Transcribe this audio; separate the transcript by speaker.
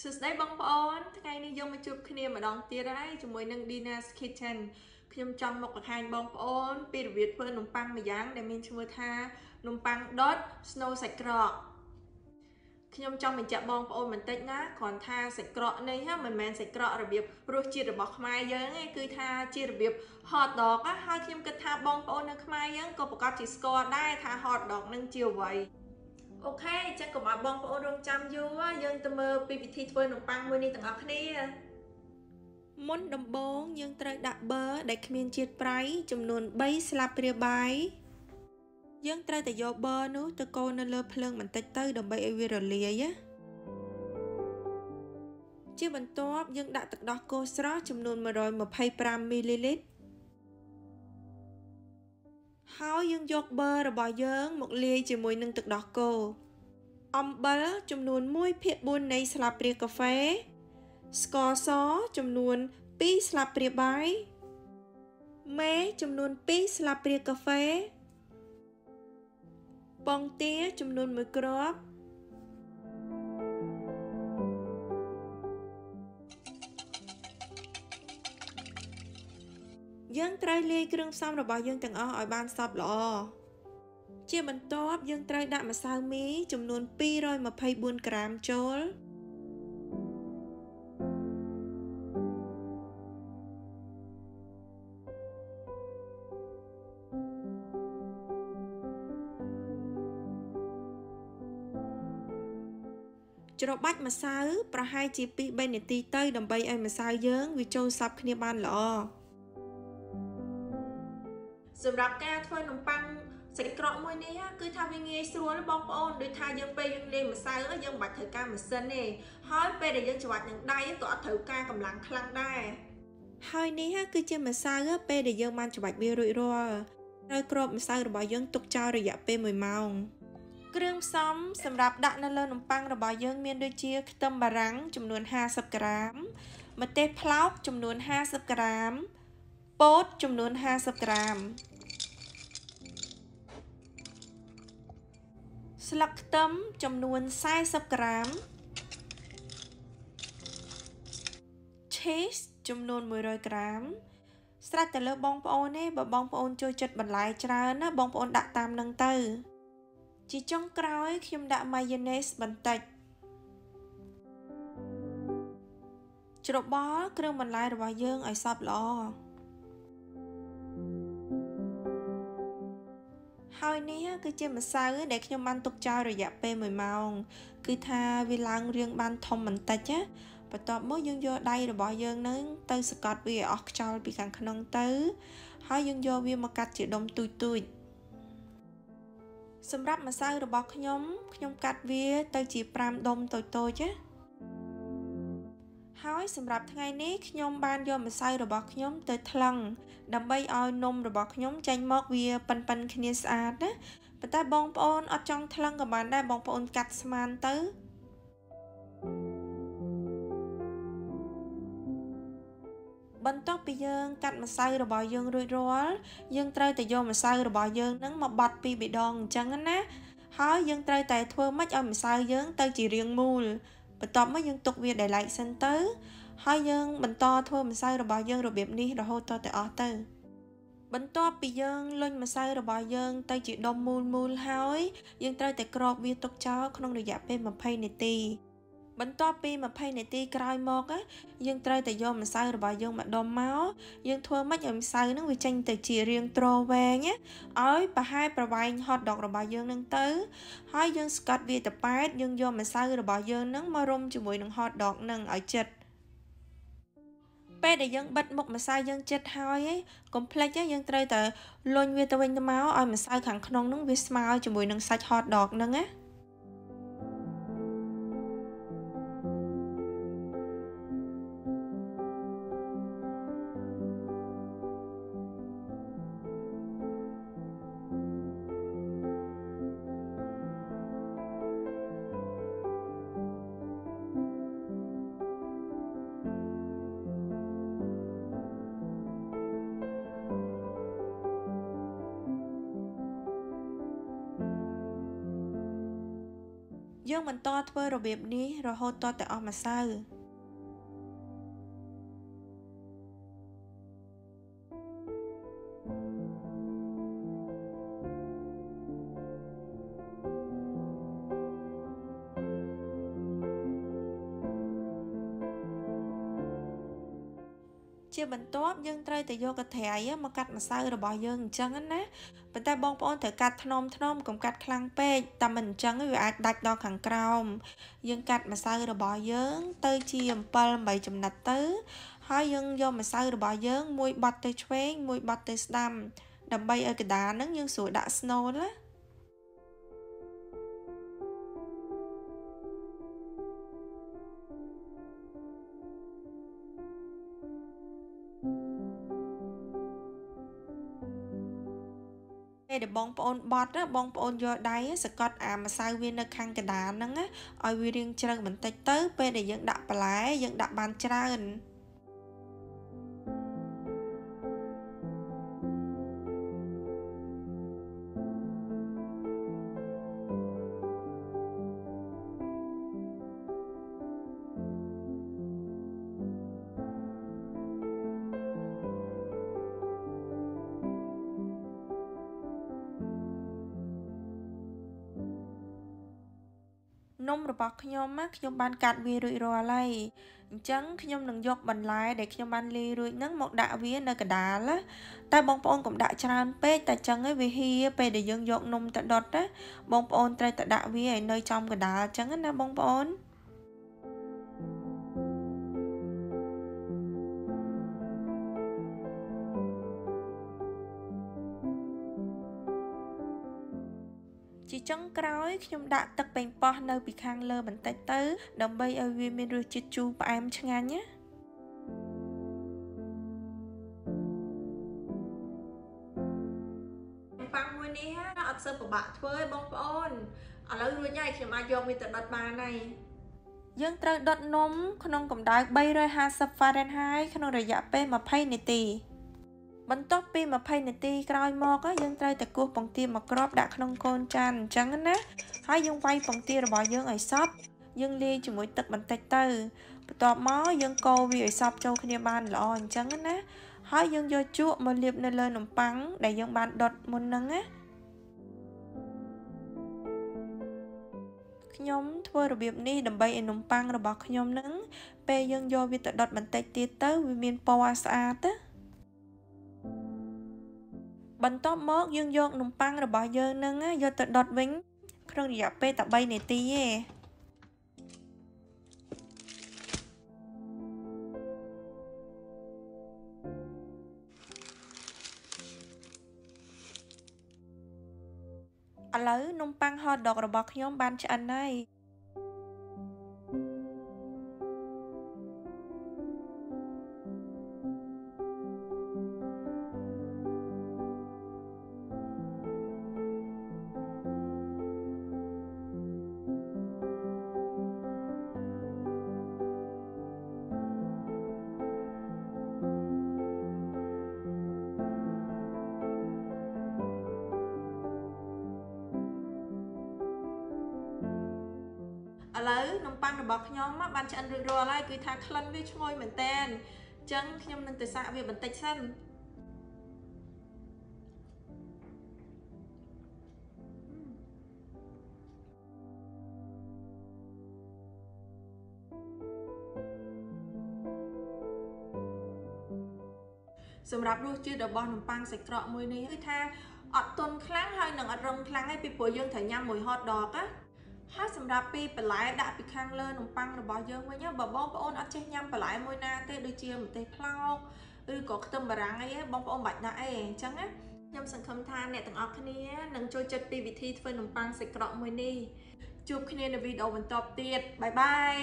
Speaker 1: សួស្តីបងប្អូនថ្ងៃនេះយើងមកជួបគ្នាម្ដងទៀតហើយជាមួយនឹង Dina's Kitchen ខ្ញុំចង់មកបង្ហាញបងប្អូនពីរបៀបធ្វើនំប៉័ងម្យ៉ាងដែលមានឈ្មោះថានំប៉័ងដុត Snow សាច់ក្រកខ្ញុំចង់បញ្ជាក់បងប្អូនបន្តិចណាគ្រាន់ថាសាច់ក្រកនេះមិនមែនសាច់ក្រករបៀបរសជាតិរបស់ខ្មែរយើងទេគឺថាជារបៀប hot dog ហើយខ្ញុំគិតថាបងប្អូននៅខ្មែរយើងក៏ប្រកាសជាស្គាល់ដែរថា hot dog នឹងជាអ្វីអូខេចឹងកុំឲ្យបងប្អូនរងចាំយូរយើងទៅមើលពីវិធីធ្វើនំប៉័ងមួយនេះទាំងអស់គ្នាមុនដំបូងយើងត្រូវដាក់ប៊ឺដែលគ្មានជាតិប្រៃចំនួន3ស្លាបព្រាបាយយើងត្រូវតែយកប៊ឺនោះទៅកូរនៅលើភ្លើងបន្តិចទៅដើម្បីឲ្យវារលាយជាបន្ទាប់យើងដាក់ទឹកដោះគោស្រស់ចំនួន125មីលីលីត្រហើយយើងយកប៊ឺរបស់យើងមកលាយជាមួយនឹងទឹកដោះគោអំបិលចំនួន1/4នៃស្លាបព្រាកាហ្វេស្ករសចំនួន2ស្លាបព្រាបាយមេចំនួន2ស្លាបព្រាកាហ្វេពងទាចំនួន1គ្រាប់យើងត្រូវលាយគ្រឿងផ្សំរបស់យើងទាំងអស់ឲ្យបានសព្វល្អជាបន្ទាប់យើងត្រូវដាក់ម្សៅមីចំនួន224ក្រាមចូលច្របាច់ម្សៅប្រហែលជា2-3នាទីទៅដើម្បីឲ្យម្សៅយើងវាចូលសព្វគ្នាបានល្អសម្រាប់ការធ្វើនំប៉័ងសាច់ក្រកមួយនេះគឺថាវាងាយស្រួលបងប្អូនដូចថាយើងពេលយើងលាយម្សៅយើងមិនបាច់ត្រូវការម៉ាស៊ីនទេហើយពេលដែលយើងច្របាច់នឹងដៃក៏អត់ត្រូវការកម្លាំងខ្លាំងដែរហើយនេះគឺជាម្សៅពេលដែលយើងបានច្របាច់វារួចរាល់ត្រូវគ្របម្សៅរបស់យើងទុកចោលរយៈពេល1ម៉ោងគ្រឿងផ្សំសម្រាប់ដាក់នៅលើនំប៉័ងរបស់យើងមានដូចជាខ្ទឹមបារាំងចំនួន50ក្រាមម្ទេសប្លោកចំនួន50ក្រាមពោតចំនួន50ក្រាមស្លឹកខ្ទឹមចំនួន40ក្រាម cheese ចំនួន100ក្រាមស្រេចទៅលើបងប្អូនទេបើបងប្អូនចូលចិត្តបន្លែច្រើនណាបងប្អូនដាក់តាមនឹងទៅជាចុងក្រោយខ្ញុំដាក់ mayonnaise បន្តិចច្របល់គ្រឿងបន្លែរបស់យើងឲ្យសព្វល្អហើយនេះគឺជាម្សៅដែលខ្ញុំបានទុកចោលរយៈពេល1ម៉ោងគឺថាវាឡើងរាងបានធំបន្តិចបន្ទាប់មកយើងយកដៃរបស់យើងនឹងទៅសកត់វាឲ្យអស់ខ្យល់ពីខាងក្នុងទៅហើយយើងយកវាមកកាត់ជាដុំទូចៗសម្រាប់ម្សៅរបស់ខ្ញុំកាត់វាទៅជា5ដុំតូចៗហើយសម្រាប់ថ្ងៃនេះខ្ញុំបានយកម្សៅរបស់ខ្ញុំទៅថ្លឹងដើម្បីឲ្យនំរបស់ខ្ញុំចេញមកវាប៉ិនៗគ្នាស្អាតណាប៉ុន្តែបងប្អូនអត់ចង់ថ្លឹងក៏បានដែរបងប្អូនកាត់ស្មានទៅបន្ទាប់ពីយើងកាត់ម្សៅរបស់យើងរួចរាល់យើងត្រូវតែយកម្សៅរបស់យើងនឹងមកបត់ពីរដងអញ្ចឹងណាហើយយើងត្រូវតែធ្វើម៉េចឲ្យម្សៅយើងទៅជារាងមូលបន្ទាប់មកយើងទុកវាដែលឡែកសិនទៅហើយយើងបន្តធ្វើម្សៅរបស់យើងរបៀបនេះរហូតតទៅអស់ទៅបន្ទាប់ពីយើងលុញម្សៅរបស់យើងទៅជាដុំមូលហើយយើងត្រូវតែគ្របវាទុកចោលក្នុងរយៈពេល20នាទីបន្ទាប់ពី20នាទីក្រោយមកយើងត្រូវតែយកម្សៅរបស់យើងមកដុំមកយើងធ្វើម៉េចឲ្យម្សៅនឹងវាចេញទៅជារាងទ្រវែងឲ្យប្រហែលប្រវែង hot dog របស់យើងនឹងទៅហើយយើងស្កត់វាទៅប៉ែតយើងយកម្សៅរបស់យើងនឹងមករុំជាមួយនឹង hot dog នឹងឲ្យជិតពេលដែលយើងបិទមុខម្សៅយើងជិតហើយកុំភ្លេចយើងត្រូវតែលុញវាទៅវិញទៅមកឲ្យម្សៅខាងក្នុងនឹងវាស្មើជាមួយនឹងសាច់ hot dog នឹងណា យើងបន្តធ្វើរបៀបនេះរហូតទាល់តែអស់ម្សៅជាបន្ទាប់យើងត្រូវតែយកកន្ត្រៃមកកាត់ម្សៅរបស់យើងអញ្ចឹងណាប៉ុន្តែបងប្អូនត្រូវកាត់ថ្នមៗកុំកាត់ខ្លាំងពេកតែមិនអញ្ចឹងវាអាចដាច់ដល់ខាងក្រោមយើងកាត់ម្សៅរបស់យើងទៅជា7-8ចំណិតទៅហើយយើងយកម្សៅរបស់យើងមួយបត់ទៅឆ្វេងមួយបត់ទៅស្ដាំដើម្បីឲ្យកណ្ដាលហ្នឹងយើងស្រួលដាក់ស្នូលណាពេលដែលបងប្អូនបត់ណាបងប្អូនយកដៃសកត់អាម្សៅវានៅខាងកណ្ដាលហ្នឹងណាឲ្យវារាងជ្រៅបន្តិចទៅពេលដែលយើងដាក់បន្លែយើងដាក់បានច្រើននំរបស់ខ្ញុំខ្ញុំបានកាត់វារួចរាល់ហើយអញ្ចឹងខ្ញុំនឹងយកបន្លែដែលខ្ញុំបានលាយរួចហ្នឹងមកដាក់វានៅកណ្ដាលណាតែបងប្អូនកុំដាក់ច្រើនពេកតែចឹងឯងវាហៀពេលដែលយើងយកនំទៅដុតណាបងប្អូនត្រូវតែដាក់វាឲ្យនៅចំកណ្ដាលចឹងណាបងប្អូនជាចុងក្រោយខ្ញុំដាក់ទឹកប៉េងប៉ោះនៅពីខាងលើបន្តិចទៅដើម្បីឲ្យវាមានរសជាតិជូរផ្អែមឆ្ងាញ់ណាប៉ាំងមួយនេះអត់សូវពិបាកធ្វើទេបងប្អូនឥឡូវរួចហើយខ្ញុំអាចយកវាទៅដុតបានហើយយើងត្រូវដុតនំក្នុងកម្ដៅ350 Fahrenheit ក្នុងរយៈពេល20នាទីបន្ទាប់ពី20នាទីក្រោយមកយើងត្រូវតែគោះពងទាមកគ្រាប់ដាក់ក្នុងកូនចានអញ្ចឹងណាហើយយើងវាយពងទារបស់យើងឲ្យសព្វយើងលាយជាមួយទឹកបន្តិចទៅបន្ទាប់មកយើងកូរវាឲ្យសព្វចូលគ្នាបានល្អអញ្ចឹងណាហើយយើងយកជក់មកលាបនៅលើនំប៉័ងដែលយើងបានដុតមុនហ្នឹងណាខ្ញុំធ្វើរបៀបនេះដើម្បីឲ្យនំប៉័ងរបស់ខ្ញុំហ្នឹងពេលយើងយកវាទៅដុតបន្តិចទៀតទៅវាមានពណ៌ស្អាតណាបន្ទាប់មកយើងយកនំប៉័ងរបស់យើងនឹងយកទៅដុតវិញក្នុងរយៈពេលតែ3នាទីទេឥឡូវនំប៉័ង hot dog របស់ខ្ញុំបានឆ្អិនហើយឥឡូវនំប៉័ងរបស់ខ្ញុំបានឆ្អិនរួចរាល់ហើយគឺថាក្លិនវាឈ្ងុយមែនតើអញ្ចឹងខ្ញុំនឹងទៅសាកវាបន្តិចសិនសម្រាប់រសជាតិរបស់នំប៉័ងសាច់ក្រកមួយនេះគឺថាអត់ទន់ខ្លាំងហើយនឹងអត់រឹងខ្លាំងទេពីព្រោះយើងត្រូវញ៉ាំមួយ hot dog ណាហើយសម្រាប់ពីបន្លែដាក់ពីខាងលើនំប៉័ងរបស់យើងវិញបើបងប្អូនអត់ចេះញ៉ាំបន្លែមួយណាទេដូចជាម្ទេសប្លោកឬក៏ខ្ទឹមបារាំងអីបងប្អូនបាច់ដាក់អីអញ្ចឹងណាខ្ញុំសង្ឃឹមថាអ្នកទាំងអស់គ្នានឹងចូលចិត្តពីវិធីធ្វើនំប៉័ងសាច់ក្រកមួយនេះជួបគ្នានៅវីដេអូបន្តទៀតបាយបាយ